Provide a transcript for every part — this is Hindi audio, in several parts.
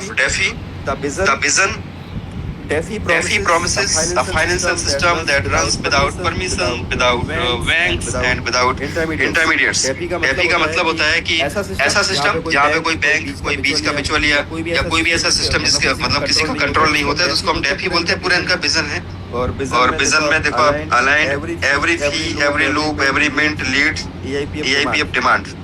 DeFi, the the vision. DeFi DeFi promises a financial system that runs without permission, without banks and without intermediates. DeFi का मतलब होता है कि ऐसा सिस्टम जहाँ पे कोई बैंक, कोई बीच का बिचौलिया या कोई भी ऐसा सिस्टम जिसके मतलब किसी का कंट्रोल नहीं होता है, तो उसको हम DeFi बोलते हैं। पूरा इनका विजन है। और विजन में देखो आप aligned every fee, every loop, every mint leads EIPF demand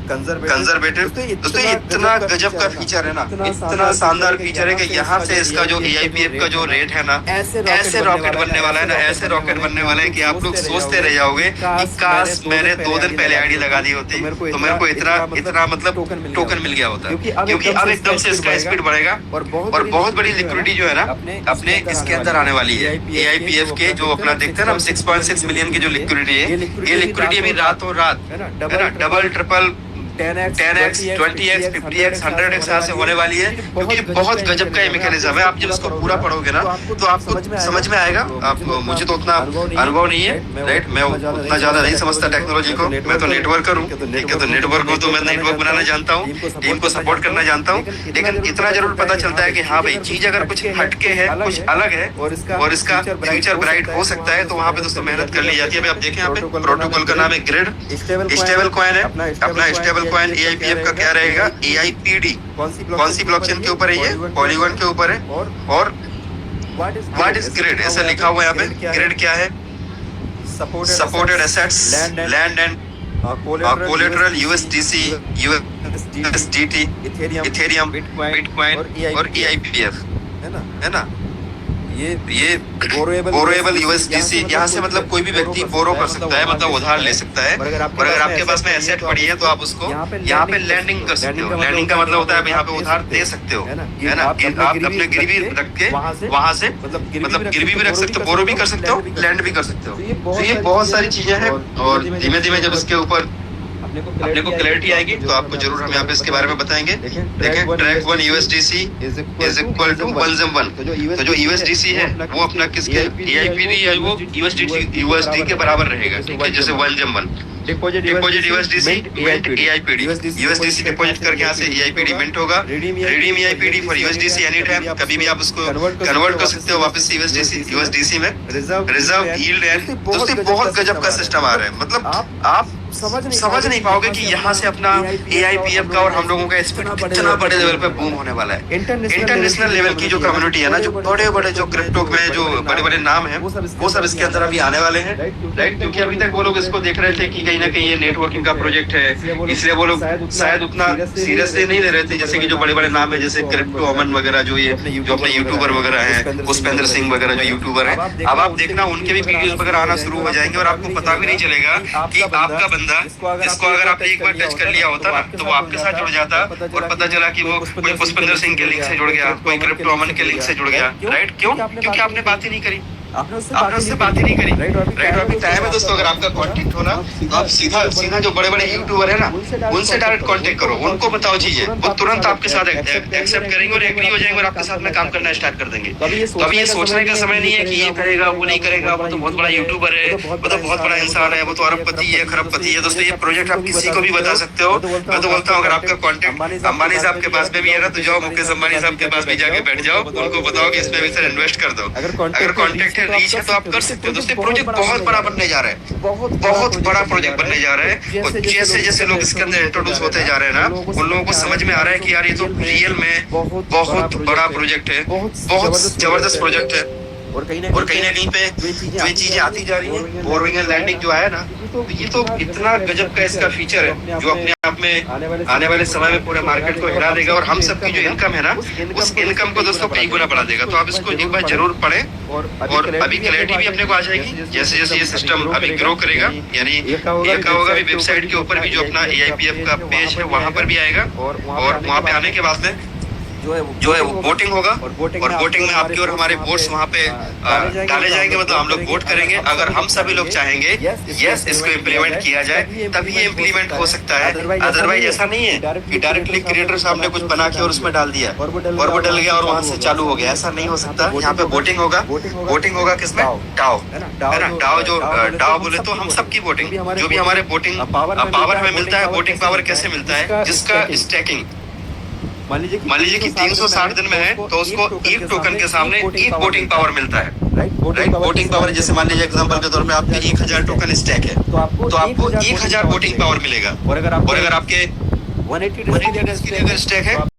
conservative. दोस्तों ये इतना गजब का फीचर है ना, इतना शानदार फीचर है कि यहाँ से इसका जो EIPF का जो रेट है ना, ऐसे रॉकेट बनने वाला है ना, ऐसे रॉकेट बनने वाला है कि आप लोग सोचते रह जाओगे कि काश मैंने 2 दिन पहले आईडी लगा दी होती तो मेरे को इतना मतलब टोकन मिल गया होता। क्योंकि अब एकदम से इसका स्पीड बढ़ेगा और बहुत बड़ी लिक्विडिटी जो है ना अपने इसके अंदर आने वाली है। EIPF के जो अपना देखते हैं ना, 6.6 मिलियन की जो लिक्विडिटी है, ये लिक्विडिटी अभी रातों रात है ना double triple 10x 20x 50x 100x यहाँ से होने वाली है। क्योंकि बहुत गजब का ये मैकेनिज्म है। आप जब इसको पूरा पढ़ोगे ना तो आपको समझ में आएगा। आप मुझे तो उतना अनुभव नहीं है, राइट, मैं उतना ज्यादा नहीं समझता टेक्नोलॉजी को। मैं तो नेटवर्कर हूँ, ठीक है, तो नेटवर्क को तो मैं नेटवर्क बनाना जानता हूँ, टीम को सपोर्ट करना जानता हूँ। लेकिन इतना जरूर पता चलता है कि हाँ भाई, चीज अगर कुछ हटके है, कुछ अलग है और इसका फ्यूचर ब्राइट हो सकता है, तो वहाँ पे दोस्तों मेहनत कर ली जाती है। आप देखें यहाँ पे प्रोटोकॉल का नाम है ग्रिड, स्टेबल कॉइन है अपना स्टेबल कॉइन। EIPF का क्या रहेगा? EIPD कौन सी ब्लॉकचेन के ऊपर है? ये पॉलीगॉन के ऊपर है। और व्हाट इज ग्रिड? ऐसा लिखा हुआ है यहाँ पे। ग्रिड क्या है? Supported assets, land and collateral, USDC, USDT, Ethereum, bitcoin और EIPF, है ना। ये बोरोएबल USDC, यहाँ से मतलब कोई भी व्यक्ति बोरो कर सकता है, मतलब उधार ले सकता है। और अगर आपके पास में एसेट पड़ी है तो आप उसको यहाँ पे लैंडिंग कर सकते हो। लैंडिंग का मतलब होता है यहाँ पे उधार दे सकते हो, है ना। आप अपने गिरवी रख के वहां से मतलब गिरवी भी रख सकते हो, बोरो भी कर सकते हो, लैंड भी कर सकते हो। तो ये बहुत सारी चीजें हैं। और धीमे धीमे जब इसके ऊपर अपने को क्लैरिटी आएगी तो आपको जरूर हम यहाँ पे इसके बारे में बताएंगे। देखें, track 1 USDC is equal to 1 तो जो USDC है वो अपना किसके EIPD है, वो USD के बराबर रहेगा, ठीक है। जैसे 1 deposit USDC mint EIPD, USDC deposit करके यहाँ से EIPD मिंट होगा। Redeem EIPD for USDC any time, कभी भी आप उसको कन्वर्ट कर सकते हो वापस से USDC में। रिजर्व यील्ड एंड दोस्तों बहुत गजब का सिस्टम आ रहा है। मतलब आप समझ नहीं पाओगे कि यहाँ से अपना EIPF का और हम लोगों का स्पीड कितना बड़े लेवल पे बूम होने वाला है। इंटरनेशनल लेवल की जो कम्युनिटी है ना, जो बड़े जो क्रिप्टो में जो बड़े नाम है, वो सब इसके अंदर अभी आने वाले हैं, राइट। क्योंकि अभी तक वो लोग इसको देख रहे थे कि कहीं ना कहीं ये नेटवर्किंग का प्रोजेक्ट है, इसलिए वो लोग शायद उतना सीरियसली नहीं ले रहे थे। जैसे कि जो बड़े नाम है जैसे क्रिप्टो अमन वगैरह, जो अपने यूट्यूबर वगैरह है, पुष्पेंद्र सिंह वगैरह जो यूट्यूबर है, अब आप देखना उनके भी वीडियोस वगैरह आना शुरू हो जाएंगे और आपको पता भी नहीं चलेगा कि आपका बंदा, जिसको अगर आपने एक बार टच कर लिया होता ना, तो वो आपके साथ जुड़ जाता और पता चला कि वो कोई पुष्पेंद्र सिंह के लिंक से जुड़ गया, कोई क्रिप्टो अमन के लिंक से जुड़ गया, राइट। क्यों? क्योंकि आपने बात ही नहीं करी, आपने उससे बात ही नहीं करी, राइट। अभी टाइम है दोस्तों, अगर आपका कांटेक्ट होना तो आप सीधा जो बड़े यूट्यूबर है ना, उनसे डायरेक्ट कांटेक्ट करो, उनको बताओ चीजें, वो तुरंत आपके साथ एक्सेप्ट करेंगे और एग्री हो जाएंगे और आपके साथ में काम करना स्टार्ट कर देंगे। तो अभी ये सोचने का समय नहीं है कि ये करेगा वो नहीं करेगा, वो तो बहुत बड़ा यूट्यूबर है, वो तो बहुत बड़ा इंसान है, वो तो अरबपति है, खरबपति है। दोस्तों ये प्रोजेक्ट आप किसी को भी बता सकते हो। मैं तो बोलता हूँ अगर आपका कॉन्टेक्ट अंबानी साहब के पास में भी है ना, तो जाओ मुकेश अंबानी साहब के पास भी जाके बैठ जाओ, उनको बताओ कि इसमें भी सर इन्वेस्ट कर दो। अगर कॉन्टेक्ट है, रीच है, तो आप कर सकते हो। दोस्तों प्रोजेक्ट बहुत बड़ा बनने जा रहा है, बहुत बड़ा प्रोजेक्ट बनने जा रहा है। और जैसे लोग इसके अंदर इंट्रोड्यूस होते जा रहे हैं ना, उन लोगों को समझ में आ रहा है कि यार ये तो रियल में बहुत बड़ा प्रोजेक्ट है, बहुत जबरदस्त प्रोजेक्ट है। और कहीं ना कहीं पे जो ये चीजें आती जा रही है, बोरिंग एंड लैंडिंग जो है ना, तो ये तो इतना गजब का इसका फीचर है जो अपने आप में आने वाले समय में पूरे मार्केट को हिला देगा। और हम सबकी जो इनकम है ना, उस इनकम को दोस्तों कई गुना बढ़ा देगा। तो आप इसको एक बार जरूर पढ़ें और अभी क्लैरिटी भी अपने को आ जाएगी जैसे जैसे ये सिस्टम अभी ग्रो करेगा। यानी ये क्या होगा, अभी वेबसाइट के ऊपर भी जो अपना EIPF का पेज है वहां पर भी आएगा और वहां पे आने के बाद में जो है वो वोटिंग होगा और वोटिंग में आपके और हमारे वोट्स वहाँ पे डाले जाएंगे। मतलब हम लोग वोट करेंगे। अगर हम सभी लोग चाहेंगे यस इसको इम्प्लीमेंट किया जाए, तभी ये इम्प्लीमेंट हो सकता है। अदरवाइज ऐसा नहीं है कि डायरेक्टली क्रिएटर साहब ने कुछ बना के और उसमें डाल दिया और वो डल गया और वहां से चालू हो गया। ऐसा नहीं हो सकता। यहाँ पे वोटिंग होगा किसमें? डाओ, है ना। डाओ जो डाओ बोले तो हम सबकी वोटिंग, जो भी हमारे वोटिंग पावर हमें मिलता है। वोटिंग पावर कैसे मिलता है? जिसका स्टैकिंग मान लीजिए कि 360 दिन में है तो उसको एक टोकन के सामने एक वोटिंग पावर मिलता है, राइट। वोटिंग पावर जैसे मान लीजिए एग्जांपल के तौर पे आपके 1000 टोकन स्टैक है तो आपको 1000 वोटिंग पावर मिलेगा। और अगर आपके 180 डेज के लिए अगर स्टैक है